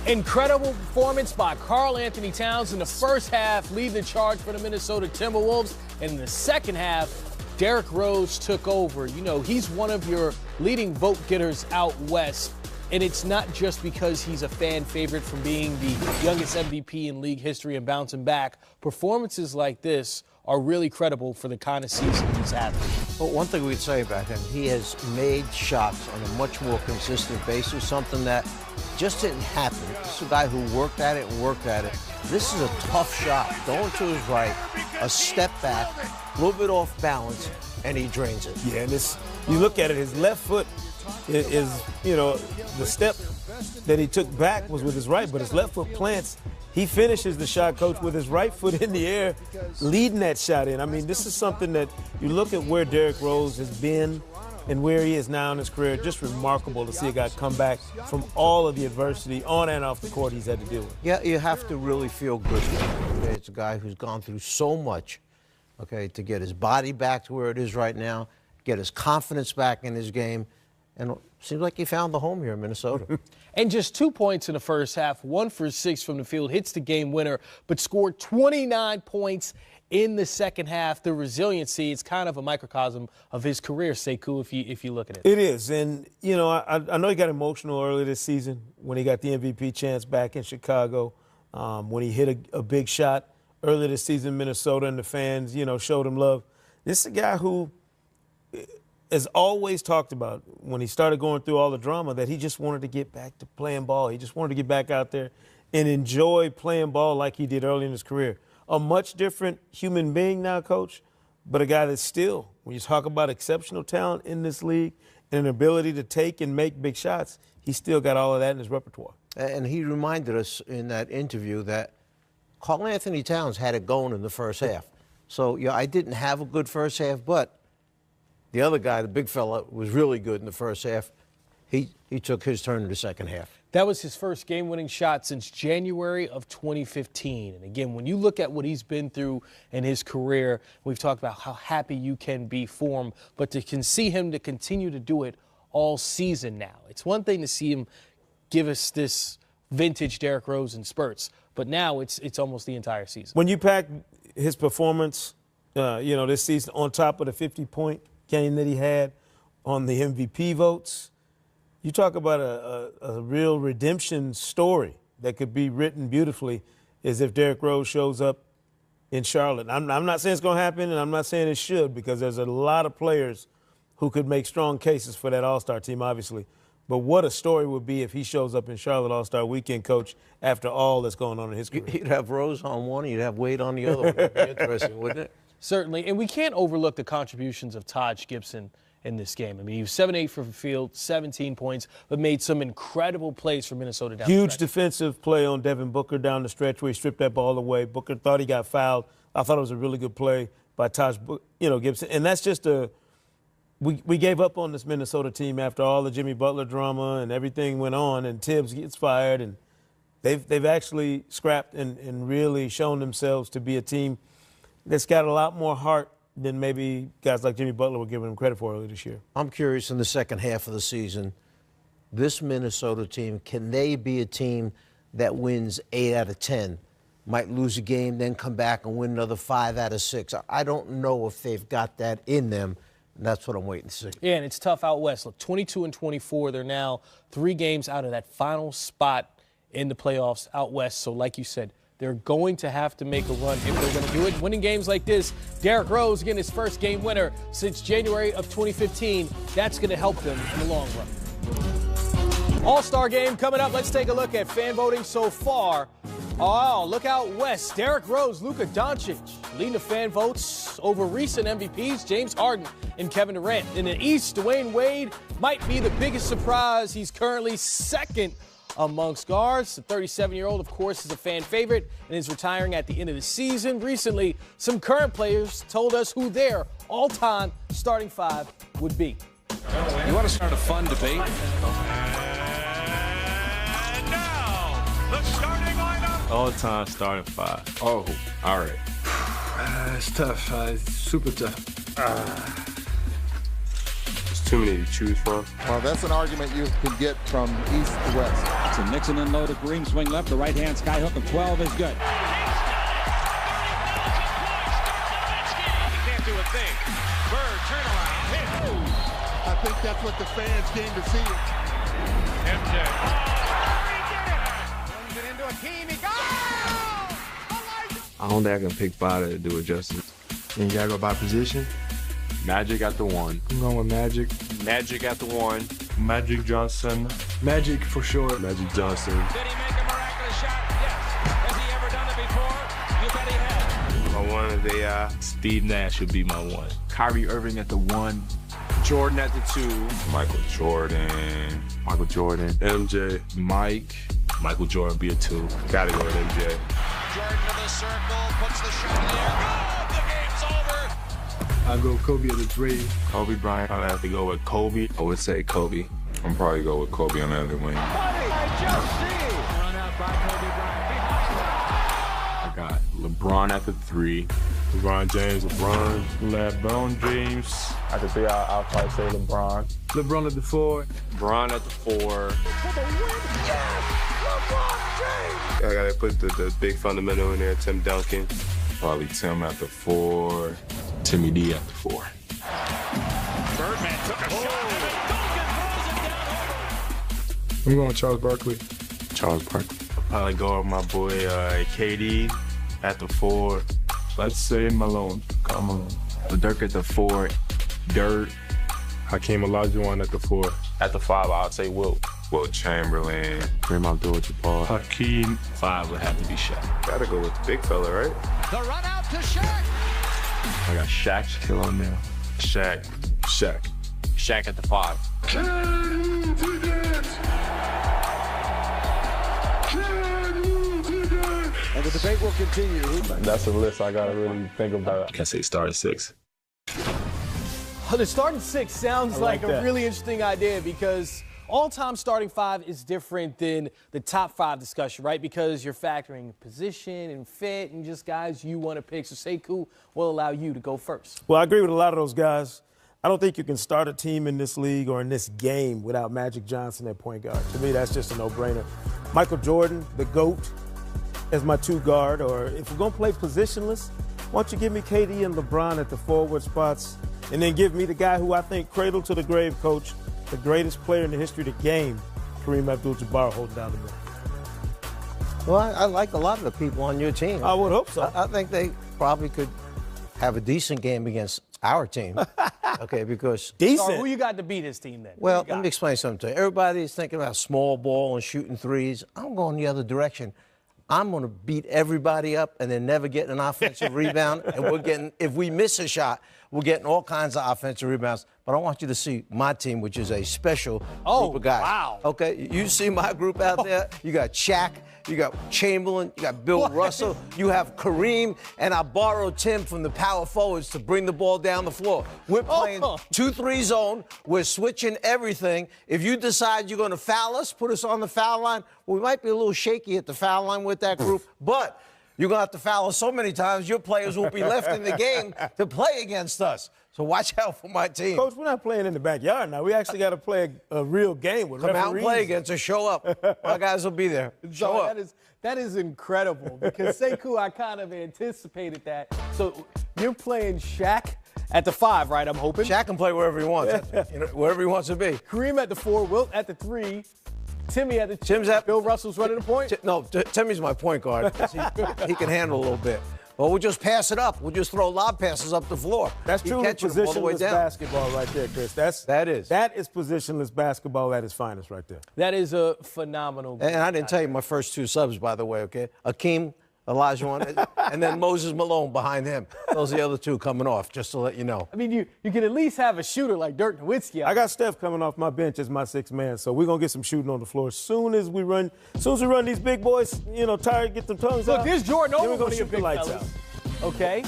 Incredible performance by Karl Anthony Towns in the first half, leading the charge for the Minnesota Timberwolves. And in the second half, Derrick Rose took over. You know, he's one of your leading vote getters out west. And it's not just because he's a fan favorite from being the youngest MVP in league history and bouncing back. Performances like this are really credible for the kind of season he's having. Well, one thing we'd say about him, he has made shots on a much more consistent basis, something that just didn't happen. This is a guy who worked at it and worked at it. This is a tough shot, going to his right, a step back, a little bit off balance, and he drains it. Yeah, and this, you look at it, his left foot is, you know, the step that he took back was with his right, but his left foot plants. He finishes the shot, Coach, with his right foot in the air, leading that shot in. I mean, this is something that you look at where Derrick Rose has been and where he is now in his career. Just remarkable to see a guy come back from all of the adversity on and off the court he's had to deal with. Yeah, you have to really feel good for him. Okay? It's a guy who's gone through so much, okay, to get his body back to where it is right now, get his confidence back in his game, and it seems like he found the home here in Minnesota. And just 2 points in the first half, 1 for 6 from the field, hits the game winner, but scored 29 points in the second half. The resiliency, it's kind of a microcosm of his career, Sekou, if you look at it. It is. And, you know, I know he got emotional early this season when he got the MVP chance back in Chicago, when he hit a big shot earlier this season in Minnesota, and the fans, you know, showed him love. This is a guy who has always talked about, when he started going through all the drama, that he just wanted to get back to playing ball. He just wanted to get back out there and enjoy playing ball like he did early in his career. A much different human being now, Coach, but a guy that's still, when you talk about exceptional talent in this league and an ability to take and make big shots, he's still got all of that in his repertoire. And he reminded us in that interview that Karl Anthony Towns had it going in the first half. So, yeah, I didn't have a good first half, but the other guy, the big fella, was really good in the first half. He took his turn in the second half. That was his first game-winning shot since January of 2015. And again, when you look at what he's been through in his career, we've talked about how happy you can be for him, but to see him to continue to do it all season now. It's one thing to see him give us this vintage Derrick Rose in spurts, but now it's almost the entire season. When you pack his performance, you know, this season on top of the 50-point game that he had on the MVP votes, you talk about a real redemption story that could be written beautifully as if Derrick Rose shows up in Charlotte. I'm not saying it's going to happen, and I'm not saying it should, because there's a lot of players who could make strong cases for that All-Star team, obviously. But what a story would be if he shows up in Charlotte All-Star Weekend, Coach, after all that's going on in his career. You'd have Rose on one, you'd have Wade on the other one. It'd be interesting, wouldn't it? Certainly, and we can't overlook the contributions of Taj Gibson in this game. I mean, he was 7-8 from the field, 17 points, but made some incredible plays for Minnesota down the stretch. Huge defensive play on Devin Booker down the stretch where he stripped that ball away. Booker thought he got fouled. I thought it was a really good play by Taj, Gibson. And that's just we gave up on this Minnesota team after all the Jimmy Butler drama and everything went on, and Tibbs gets fired, and they've actually scrapped and really shown themselves to be a team that's got a lot more heart than maybe guys like Jimmy Butler were giving him credit for earlier this year. I'm curious, in the second half of the season, this Minnesota team, can they be a team that wins 8 out of 10, might lose a game, then come back and win another 5 out of 6? I don't know if they've got that in them, and that's what I'm waiting to see. Yeah, and it's tough out west. Look, 22-24, they're now 3 games out of that final spot in the playoffs out west. So like you said, they're going to have to make a run if they're going to do it. Winning games like this, Derrick Rose getting his first game winner since January of 2015, that's going to help them in the long run. All-Star game coming up. Let's take a look at fan voting so far. Oh, look out west. Derrick Rose, Luka Doncic leading the fan votes over recent MVPs, James Harden and Kevin Durant. In the East, Dwayne Wade might be the biggest surprise. He's currently second amongst guards. The 37-year-old, of course, is a fan favorite and is retiring at the end of the season. Recently, some current players told us who their all-time starting 5 would be. You want to start a fun debate? And now, the starting lineup. All-time starting 5. Oh, all right. It's tough. It's super tough. There's too many to choose from. Well, that's an argument you can get from east to west. Johnson. Nixon in low to Green, swing left. The right-hand sky hook of 12 is good. Can't do a thing. Bird, turnaround, hit. I think that's what the fans came to see. MJ. Brings it into Akeem. He goes! I don't think I can pick five to do it justice. And you gotta go by position. Magic at the 1. I'm going with Magic. Magic at the 1. Magic Johnson. Magic for sure. Magic Johnson. Did he make a miraculous shot? Yes. Has he ever done it before? You bet he has. My one is AI. Steve Nash would be my 1. Kyrie Irving at the 1. Jordan at the 2. Michael Jordan. Michael Jordan. MJ. Mike. Michael Jordan be a 2. Gotta go with MJ. Jordan to the circle, puts the shot in the air. Oh, the game's over. I go Kobe at the 3. Kobe Bryant. I'd have to go with Kobe. I would say Kobe. I'm probably go with Kobe on the other wing. Run out by Kobe Bryant. I got LeBron at the 3. LeBron James. LeBron James. At the 3, I'll probably say LeBron. LeBron at the 4. LeBron at the 4. I gotta put the big fundamental in there, Tim Duncan. Probably Tim at the 4. Timmy D at the 4. Birdman took a shot and Duncan throws it down over. I'm going with Charles Barkley. Charles Barkley. Probably go with my boy KD at the 4. Let's say Malone. Come on. Dirk at the 4. Dirt. Hakeem Olajuwon at the 4. At the 5, I'd say Wilt. Wilt Chamberlain. Kareem Abdul-Jabbar. Hakeem. 5 would have to be Shaq. Gotta go with the big fella, right? The run out to Shaq. I got Shaq, Shaquille O'Neal. Shaq. Shaq at the 5. And the debate will continue. That's a list I gotta really think about. I can say start at 6. The starting 6 sounds like a that. really interesting idea because all-time starting 5 is different than the top 5 discussion, right? Because you're factoring position and fit and just guys you want to pick. So Sekou will allow you to go first. Well, I agree with a lot of those guys. I don't think you can start a team in this league or in this game without Magic Johnson at point guard. To me, that's just a no-brainer. Michael Jordan, the GOAT, as my 2 guard. Or if we're going to play positionless, why don't you give me KD and LeBron at the forward spots and then give me the guy who I think cradle to the grave, coach, the greatest player in the history of the game, Kareem Abdul-Jabbar, holding down the middle. Well, I like a lot of the people on your team. I would hope so. I think they probably could have a decent game against our team. Okay, because Decent. So who you got to beat this team then? Well, let me explain something to you. Everybody's thinking about small ball and shooting threes. I'm going the other direction. I'm going to beat everybody up and then never get an offensive rebound. And we're getting, if we miss a shot, we're getting all kinds of offensive rebounds. But I want you to see my team, which is a special group of guys. Wow. Okay, you see my group out there? You got Shaq, you got Chamberlain, you got Bill Russell, you have Kareem, and I borrowed Tim from the power forwards to bring the ball down the floor. We're playing 2-3 zone. We're switching everything. If you decide you're going to foul us, put us on the foul line, we might be a little shaky at the foul line with that group, but you're going to have to foul us so many times, your players will be left in the game to play against us. So watch out for my team. Coach, we're not playing in the backyard now. We actually got to play a real game with Come referees. out and play against us. Show up. My guys will be there. Show up. That is incredible because Sekou, I kind of anticipated that. So you're playing Shaq at the 5, right? I'm hoping. Shaq can play wherever he wants, wherever he wants to be. Kareem at the 4, Wilt at the 3, Timmy at the 2. Tim's at Bill Russell's running the point. Timmy's my point guard. He can handle a little bit. Well, we'll just pass it up. We'll just throw lob passes up the floor. That's truly positionless basketball right there, Chris. That is positionless basketball at its finest right there. That is a phenomenal game. And I didn't tell you my first 2 subs, by the way, okay? Akeem Olajuwon, and then Moses Malone behind him. Those are the other 2 coming off, just to let you know. I mean, you can at least have a shooter like Dirk Nowitzki. I got Steph coming off my bench as my 6th man, so we're going to get some shooting on the floor. As soon as we run these big boys, tired, get them tongues out. Look, there's Jordan over one of your big lights fellas. out. Okay.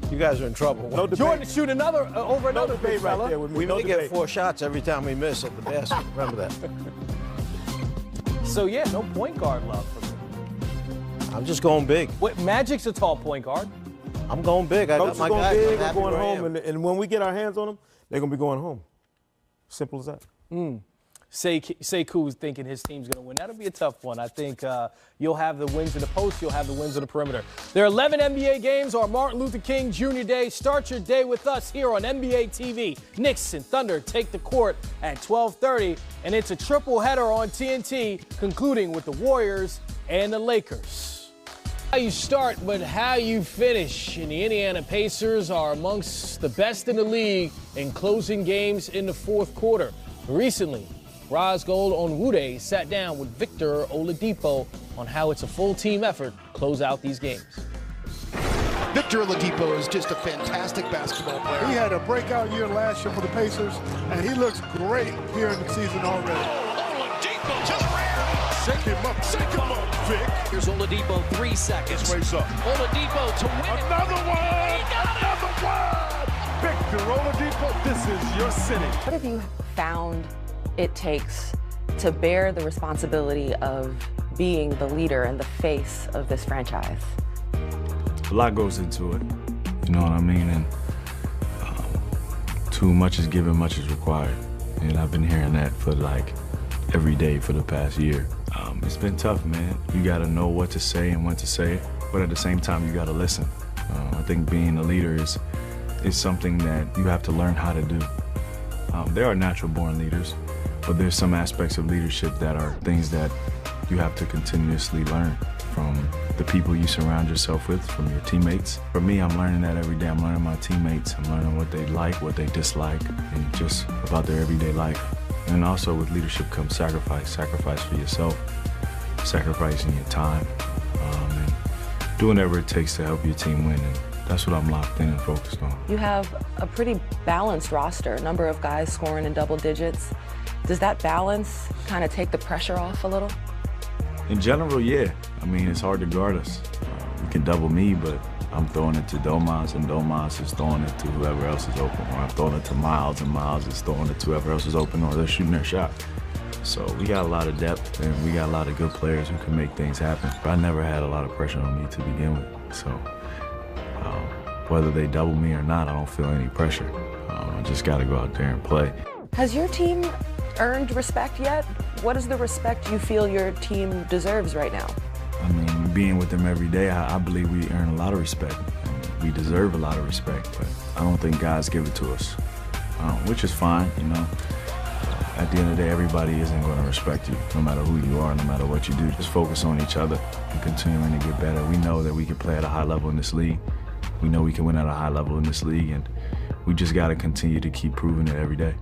You guys are in trouble. No debate. Jordan shoot another over another debate big fella. right there with me. We No may debate. get 4 shots every time we miss at the basket. Remember that. So yeah, no point guard love for me. I'm just going big. What, Magic's a tall point guard. I'm going big. I Coach got my is going guys. big. I'm We're happy going where I home, am. and when we get our hands on them, they're going to be going home. Simple as that. Sekou's thinking his team's going to win. That'll be a tough one. I think you'll have the wins in the post. You'll have the wins in the perimeter. There are 11 NBA games on Martin Luther King Jr. Day. Start your day with us here on NBA TV. Knicks and Thunder take the court at 12:30, and it's a triple header on TNT, concluding with the Warriors and the Lakers. How you start, but how you finish. And the Indiana Pacers are amongst the best in the league in closing games in the fourth quarter. Recently, Rosgold Onwude sat down with Victor Oladipo on how it's a full team effort to close out these games. Victor Oladipo is just a fantastic basketball player. He had a breakout year last year for the Pacers, and he looks great here in the season already. Oladipo to the rim. Shake him up, Vic. Here's Oladipo, 3 seconds. Race up. Oladipo to win. Another one! Another one! Victor Oladipo, this is your city. What have you found it takes to bear the responsibility of being the leader and the face of this franchise? A lot goes into it, you know what I mean? And too much is given, much is required. And I've been hearing that for like every day for the past year. It's been tough, man. You gotta know what to say and when to say it, but at the same time, you gotta listen. I think being a leader is something that you have to learn how to do. There are natural born leaders, but there's some aspects of leadership that are things that you have to continuously learn from the people you surround yourself with, from your teammates. For me, I'm learning that every day. I'm learning my teammates. I'm learning what they like, what they dislike, and just about their everyday life. And also with leadership comes sacrifice. Sacrifice for yourself, sacrificing your time, and doing whatever it takes to help your team win. And that's what I'm locked in and focused on. You have a pretty balanced roster, a number of guys scoring in double digits. Does that balance kind of take the pressure off a little? In general, yeah. I mean, it's hard to guard us. You can double me, but I'm throwing it to Domas, and Domas is throwing it to whoever else is open. Or I'm throwing it to Miles, and Miles is throwing it to whoever else is open, or they're shooting their shot. So we got a lot of depth, and we got a lot of good players who can make things happen. But I never had a lot of pressure on me to begin with. So whether they double me or not, I don't feel any pressure. I just got to go out there and play. Has your team earned respect yet? What is the respect you feel your team deserves right now? I mean, being with them every day, I believe we earn a lot of respect. We deserve a lot of respect, but I don't think guys give it to us, which is fine, you know. At the end of the day, everybody isn't going to respect you, no matter who you are, no matter what you do. Just focus on each other and continuing to get better. We know that we can play at a high level in this league. We know we can win at a high level in this league, and we just got to continue to keep proving it every day.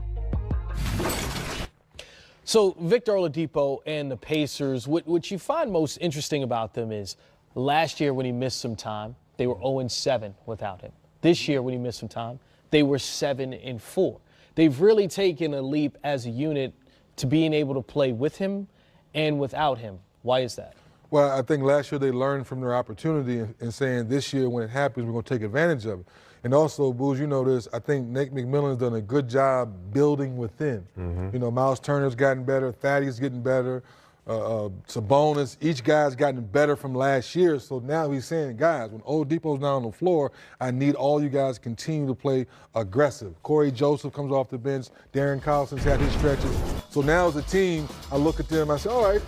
So Victor Oladipo and the Pacers, what you find most interesting about them is last year when he missed some time, they were 0-7 without him. This year when he missed some time, they were 7-4. They've really taken a leap as a unit to being able to play with him and without him. Why is that? Well, I think last year they learned from their opportunity and saying this year when it happens, we're going to take advantage of it. And also, Booz, you know this, I think Nate McMillan's done a good job building within. You know, Miles Turner's gotten better, Thaddeus getting better, Sabonis, each guy's gotten better from last year. So now he's saying, guys, when Oladipo's down on the floor, I need all you guys to continue to play aggressive. Corey Joseph comes off the bench, Darren Collison's had his stretches. So now as a team, I look at them, I say, all right,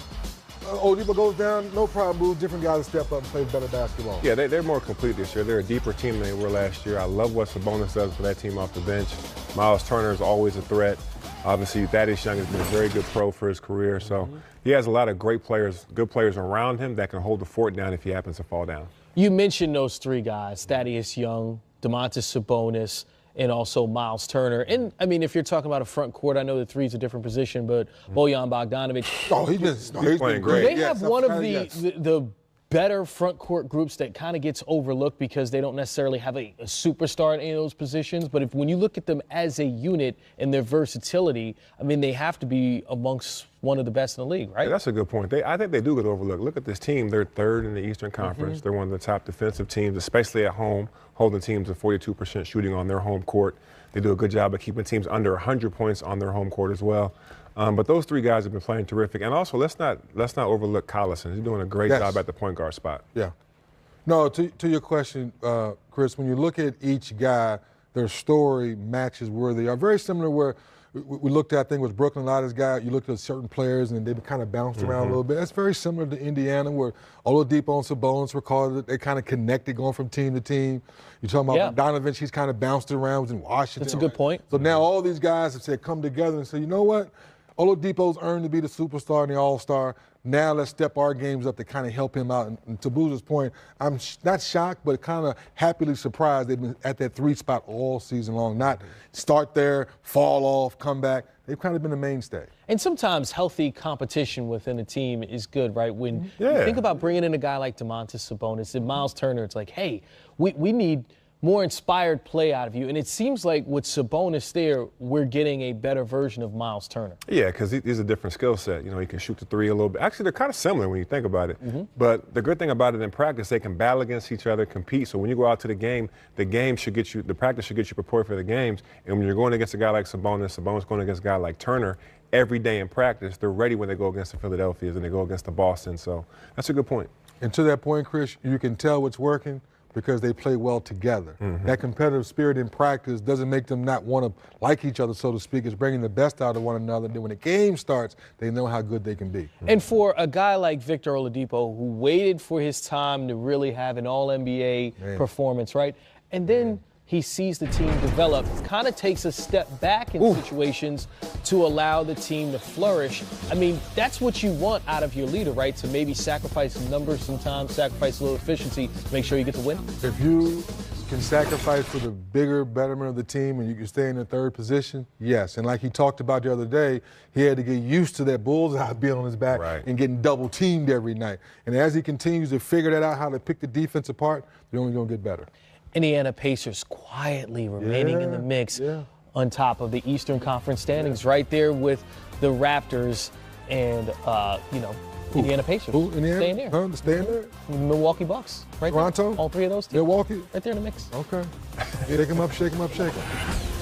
Oladipo goes down, no problem, Boo. Different guys step up and play better basketball. Yeah, they're more complete this year. They're a deeper team than they were last year. I love what Sabonis does for that team off the bench. Miles Turner is always a threat. Obviously, Thaddeus Young has been a very good pro for his career. So he has a lot of great players, good players around him that can hold the fort down if he happens to fall down. You mentioned those three guys, Thaddeus Young, Domantas Sabonis, and also Miles Turner. And, I mean, if you're talking about a front court, I know the three's a different position, but Bojan Bogdanovic. Oh, he's playing great. They have one of the better front court groups that kind of gets overlooked because they don't necessarily have a superstar in any of those positions. But when you look at them as a unit and their versatility, I mean, they have to be amongst one of the best in the league, right? Yeah, that's a good point. I think they do get overlooked. Look at this team. They're third in the Eastern Conference. They're one of the top defensive teams, especially at home, holding teams to 42% shooting on their home court. They do a good job of keeping teams under 100 points on their home court as well. But those three guys have been playing terrific. And also, let's not overlook Collison. He's doing a great job at the point guard spot. Yeah. No, to your question, Chris, when you look at each guy, their story matches where they are. Very similar where we looked at, I think, was Brooklyn, a lot of this guy, you looked at certain players and they kind of bounced around a little bit. That's very similar to Indiana, where Oladipo and Sabonis were called, they kind of connected going from team to team. You're talking about Donovan, she's kind of bounced around, was in Washington. That's a good point. So now all these guys have said, come together and say, you know what? Oladipo's earned to be the superstar and the all-star. Now let's step our games up to kind of help him out. And to Boozer's point, I'm not shocked, but kind of happily surprised they've been at that 3 spot all season long. Not start there, fall off, come back. They've kind of been the mainstay. And sometimes healthy competition within a team is good, right? When you think about bringing in a guy like Domantas Sabonis and Miles Turner, it's like, hey, we need more inspired play out of you. And it seems like with Sabonis there, we're getting a better version of Miles Turner. Yeah, because he's a different skill set. You know, he can shoot the 3 a little bit. Actually, they're kind of similar when you think about it. But the good thing about it in practice, they can battle against each other, compete. So when you go out to the game should get you, the practice should get you prepared for the games. And when you're going against a guy like Sabonis going against a guy like Turner, every day in practice, they're ready when they go against the Philadelphias and they go against the Boston. So that's a good point. And to that point, Chris, you can tell what's working because they play well together. That competitive spirit in practice doesn't make them not want to like each other, so to speak. It's bringing the best out of one another. Then when the game starts, they know how good they can be. And for a guy like Victor Oladipo, who waited for his time to really have an all-NBA performance, right? And then he sees the team develop, kind of takes a step back in situations to allow the team to flourish. I mean, that's what you want out of your leader, right? To maybe sacrifice numbers sometimes, sacrifice a little efficiency, make sure you get the win. If you can sacrifice for the bigger betterment of the team and you can stay in the 3rd position, yes. And like he talked about the other day, he had to get used to that bullseye being on his back and getting double teamed every night. And as he continues to figure that out, how to pick the defense apart, they're only going to get better. Indiana Pacers quietly remaining in the mix on top of the Eastern Conference standings, right there with the Raptors and, Indiana Pacers. Who? Indiana? Staying there. Huh? Staying there? Milwaukee Bucks, right Toronto? there. All 3 of those teams. Milwaukee? Right there in the mix. Okay. Shake them up, shake them up, shake them.